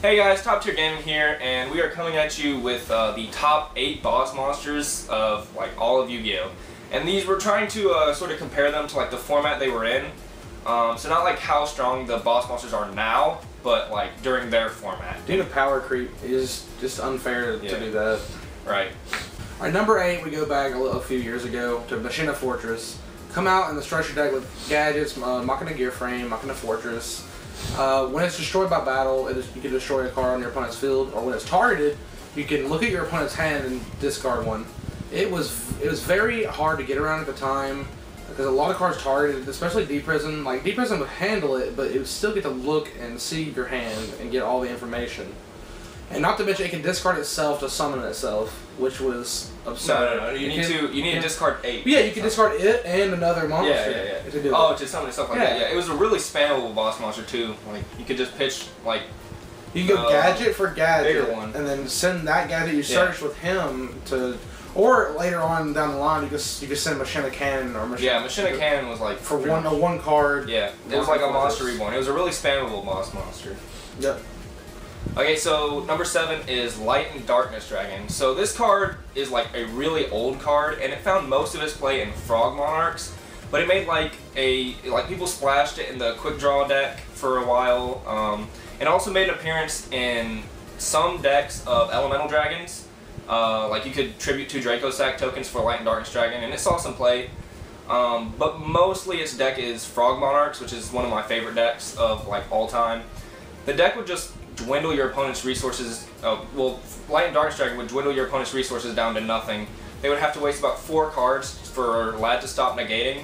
Hey guys, Top Tier Gaming here, and we are coming at you with the top 8 boss monsters of like all of Yu-Gi-Oh! And these, we're trying to sort of compare them to like the format they were in. So not like how strong the boss monsters are now, but like during their format. Doing a power creep is just unfair to do that. Right. Alright, number 8, we go back a few years ago to Machina Fortress. Come out in the structure deck with gadgets, Machina Gear Frame, Machina Fortress. When it's destroyed by battle, you can destroy a card on your opponent's field, or when it's targeted, you can look at your opponent's hand and discard one. It was very hard to get around at the time because a lot of cards targeted, especially D Prison. Like D Prison would handle it, but it would still get to look and see your hand and get all the information. And not to mention, it can discard itself to summon itself, which was absurd. No. You need to discard 8. Yeah, you can discard it and another monster. Yeah. To do to summon stuff like that. Yeah, it was a really spammable boss monster too. Like you could just pitch like. You can go gadget for gadget, bigger one, and then send that gadget you search with him to. Or later on down the line, you could send Machina Cannon or Machina. Yeah, Machina Cannon was like for one card. Yeah, it was like a monster reborn. It was a really spammable boss monster. Yep. Okay, so number 7 is Light and Darkness Dragon. So this card is like a really old card, and it found most of its play in Frog Monarchs, but it made like people splashed it in the Quick Draw deck for a while. It also made an appearance in some decks of Elemental Dragons. Like you could tribute 2 Draco Sack tokens for Light and Darkness Dragon, and it saw some play. But mostly its deck is Frog Monarchs, which is one of my favorite decks of like all time. The deck would just dwindle your opponent's resources. Light and Darkness Dragon would dwindle your opponent's resources down to nothing. They would have to waste about 4 cards for Lad to stop negating.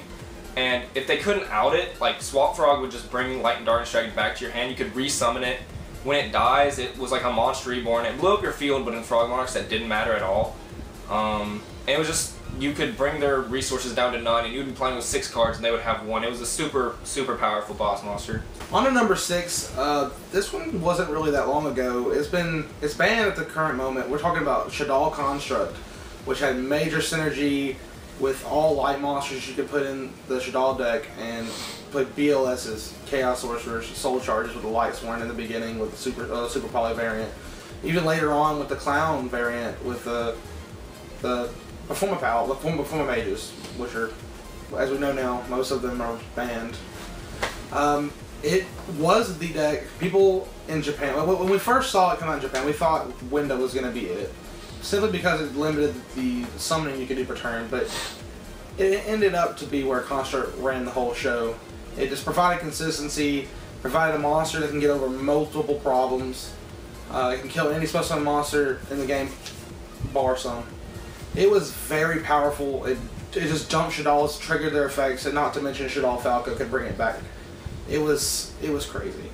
And if they couldn't out it, like Swap Frog would just bring Light and Darkness Dragon back to your hand. You could resummon it. When it dies, it was like a monster reborn. It blew up your field, but in Frog Monarchs that didn't matter at all. And it was just, you could bring their resources down to none, and you'd be playing with 6 cards, and they would have 1. It was a super, super powerful boss monster. On to number 6, this one wasn't really that long ago. It's banned at the current moment. We're talking about Shaddoll Construct, which had major synergy with all light monsters you could put in the Shaddoll deck and put BLSs, Chaos Sorcerers, Soul Charges with the Light Sworn in the beginning with the Super Poly variant. Even later on with the Clown variant with the Performa Mages, which are, as we know now, most of them are banned. It was the deck. People in Japan, when we first saw it come out in Japan, we thought Window was going to be it. Simply because it limited the summoning you could do per turn, but it ended up to be where Construct ran the whole show. It just provided consistency, provided a monster that can get over multiple problems. It can kill any special monster in the game, bar some. It was very powerful. It just dumped Shaddolls, triggered their effects, and not to mention Shaddoll Falco could bring it back. It was crazy.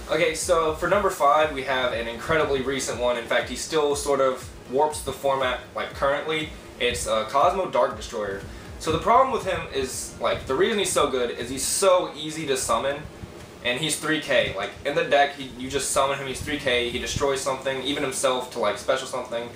Okay, so for number 5, we have an incredibly recent one. In fact, he still sort of warps the format like currently. It's Cosmo Dark Destroyer. So the problem with him is, like, the reason he's so good is he's so easy to summon, and he's 3k. Like, in the deck, you just summon him, he's 3k, he destroys something, even himself to, like, special something.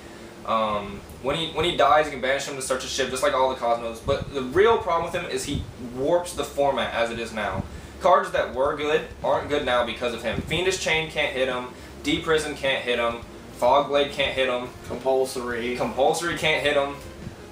When he dies, you can banish him to search a ship, just like all the Cosmos. But the real problem with him is he warps the format as it is now. Cards that were good aren't good now because of him. Fiendish Chain can't hit him, D Prison can't hit him, Fog Blade can't hit him, Compulsory can't hit him.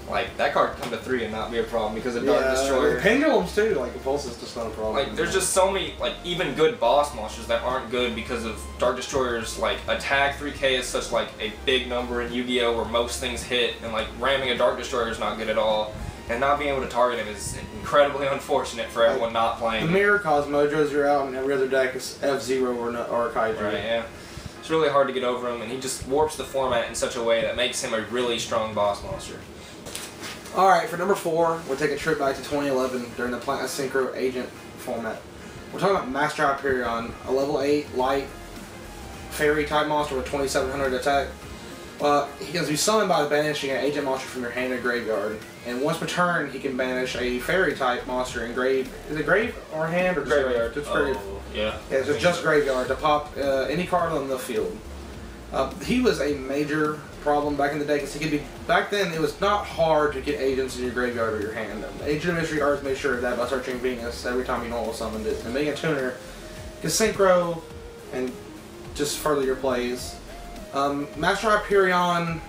Like, that card could come to 3 and not be a problem because of Dark Destroyer. Pendulums too, like Compulsive's just not a problem. Like, there's just so many, like, even good boss monsters that aren't good because of Dark Destroyer's, like, attack. 3k is such, like, a big number in Yu-Gi-Oh! Where most things hit, and, like, ramming a Dark Destroyer is not good at all. And not being able to target him is incredibly unfortunate for everyone not playing. The Mirror Cosmo draws you out, and every other deck is F-Zero or Kaiju. Right, yeah. It's really hard to get over him, and he just warps the format in such a way that makes him a really strong boss monster. Alright, for number 4, we'll take a trip back to 2011 during the Planet Synchro Agent format. We're talking about Master Hyperion, a level 8 light fairy type monster with 2700 attack. He can be summoned by banishing an agent monster from your hand or graveyard. And once per turn, he can banish a fairy type monster in grave. Is it grave or hand or graveyard? Just grave. Yeah. Yeah, so just graveyard to pop any card on the field. He was a major problem back in the day because he could be. Back then, it was not hard to get agents in your graveyard or your hand. Agent of Mystery Arts made sure of that by searching Venus every time you normal summoned it. And being a tuner, you can synchro and just further your plays. Master Hyperion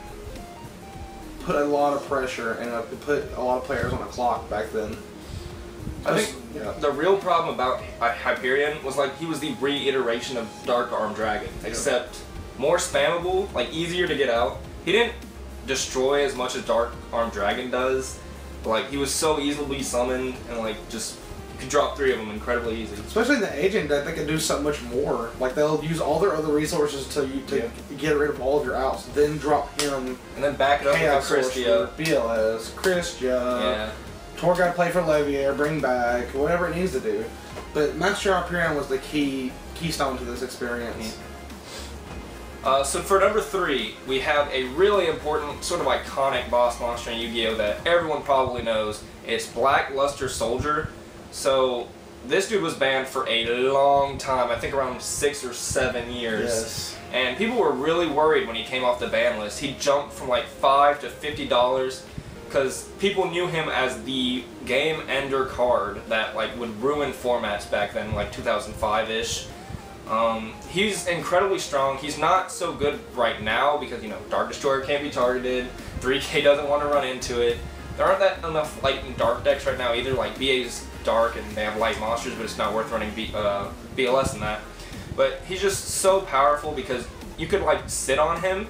put a lot of pressure and it put a lot of players on the clock back then. I think the real problem about Hyperion was like he was the reiteration of Dark Arm Dragon, except more spammable, like easier to get out. He didn't destroy as much as Dark Arm Dragon does, but like he was so easily summoned and like just you could drop 3 of them incredibly easy. Especially in the agent deck, they can do so much more. Like they'll use all their other resources to get rid of all of your outs, then drop him, and then back it up Chaos with the Christia, BLS, Christia, Torgai play for Levier, bring back whatever it needs to do. But Master Hyperion was the keystone to this experience. So for number 3, we have a really important, sort of iconic boss monster in Yu-Gi-Oh! That everyone probably knows. It's Black Luster Soldier. So this dude was banned for a long time, I think around 6 or 7 years. Yes. And people were really worried when he came off the ban list. He jumped from like $5 to $50 because people knew him as the game ender card that like would ruin formats back then, like 2005-ish. He's incredibly strong. He's not so good right now because, you know, Dark Destroyer can't be targeted, 3K doesn't want to run into it. There aren't that enough light and dark decks right now either. Like BA's dark and they have light monsters, but it's not worth running BLS in that. But he's just so powerful because you could like sit on him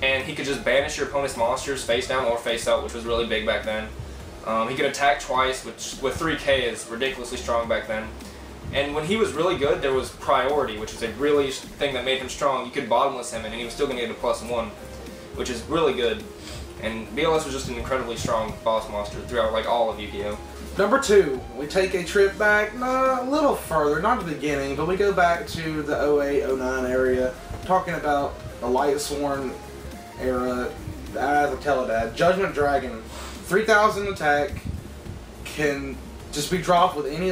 and he could just banish your opponent's monsters face down or face out, which was really big back then. He could attack twice, which with 3K is ridiculously strong back then. And when he was really good, there was priority, which is a really thing that made him strong. You could bottomless him and he was still going to get a +1, which is really good. And BLS was just an incredibly strong boss monster throughout like all of Yu-Gi-Oh! Number 2, we take a trip back a little further, not the beginning, but we go back to the 08-09 area, talking about the Lightsworn era, the Teledad. Judgement Dragon, 3,000 attack, can just be dropped with any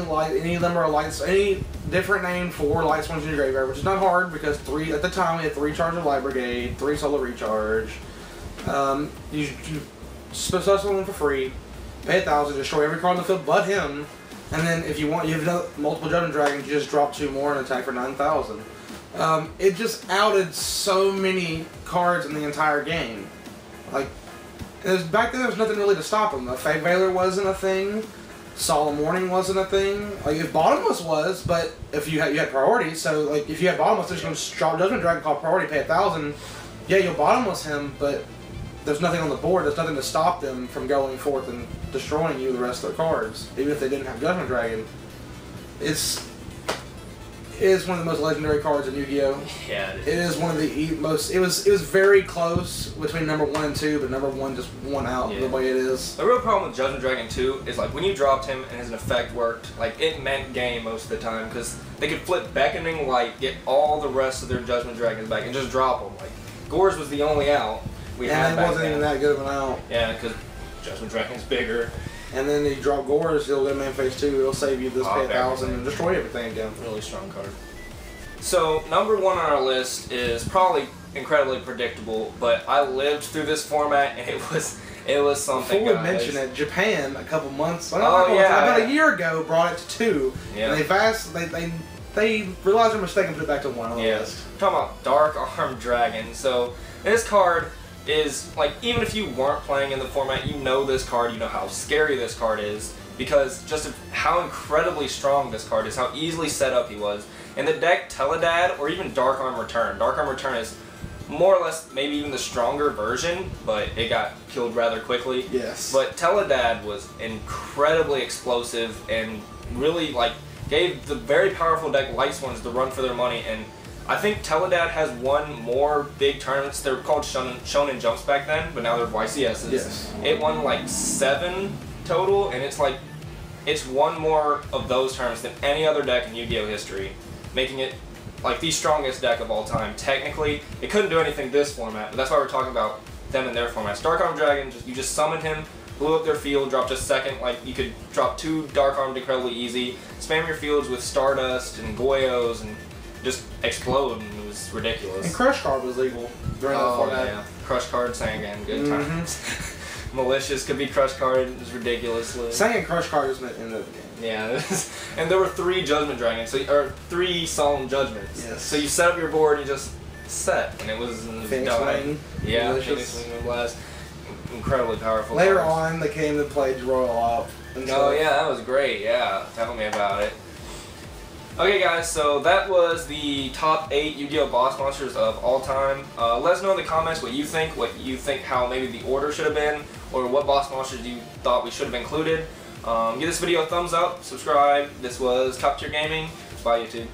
number of lights, any different name for Lightsworns in your graveyard, which is not hard because at the time we had 3 charge of Light Brigade, 3 Solar Recharge. You special one for free, pay 1,000, destroy every card on the field but him, and then if you want, you have multiple Judgment Dragons, you just drop 2 more and attack for 9,000. It just outed so many cards in the entire game. Like, back then there was nothing really to stop him. The Fate Veiler wasn't a thing. Solemn Warning wasn't a thing. Like, if Bottomless was, but if you had priority, so like if you had Bottomless, there's going to drop Judgment Dragon called priority, pay 1,000. Yeah, you'll Bottomless him, but there's nothing on the board. There's nothing to stop them from going forth and destroying you the rest of their cards, even if they didn't have Judgment Dragon. It is one of the most legendary cards in Yu-Gi-Oh! Yeah, it is. It is one of the most. It was very close between number 1 and 2, but number 1 just won out the way it is. The real problem with Judgment Dragon 2 is like when you dropped him and his effect worked, like it meant game most of the time because they could flip Beckoning Light, get all the rest of their Judgment Dragons back, and just drop them. Like Gores was the only out we had and it back wasn't then. even that good of an out. Yeah, because Judgment Dragon's bigger. And then you drop Gores, you'll go main phase 2. It'll save you this pay 1,000 and destroy everything again. Really strong card. So number 1 on our list is probably incredibly predictable, but I lived through this format and it was something. Before we mention it, Japan a couple months, about a year ago, brought it to 2. Yeah. And they realized their mistake and put it back to 1 on the list. We're talking about Dark Arm Dragon. So this card is like, even if you weren't playing in the format, you know this card, you know how scary this card is because just of how incredibly strong this card is, how easily set up he was. In the deck, Teledad or even Dark Arm Return. Dark Arm Return is more or less maybe even the stronger version, but it got killed rather quickly. Yes. But Teledad was incredibly explosive and really like gave the very powerful deck Lightsworns the run for their money. And I think Teledad has won more big tournaments. They were called Shonen Jumps back then, but now they're YCSs. Yes. It won like 7 total, and it's won more of those tournaments than any other deck in Yu-Gi-Oh! History, making it like the strongest deck of all time. Technically, it couldn't do anything this format, but that's why we're talking about them in their formats. Dark Arm Dragon, you just summoned him, blew up their field, dropped a second, like you could drop 2 Dark Armed incredibly easy, spam your fields with Stardust and Goyos, and just explode, and it was ridiculous. And Crush Card was legal during that format. Yeah. Crush Card, Sangan, good times. Malicious could be Crush Card, it was ridiculous. Saying Crush Card is meant in the game. Yeah, And there were 3 Judgement Dragons, or 3 Solemn Judgments. Yes. So you set up your board and you just set, and it was Phoenix done. Wing. Yeah, Delicious. Phoenix Wing Blast. Incredibly powerful. Later cards. on, they came and played Royal Up. And Oh yeah, that was great. Yeah, tell me about it. Okay guys, so that was the top 8 Yu-Gi-Oh! Boss monsters of all time. Let us know in the comments what you think how maybe the order should have been, or what boss monsters you thought we should have included. Give this video a thumbs up, subscribe. This was Top Tier Gaming. Bye YouTube.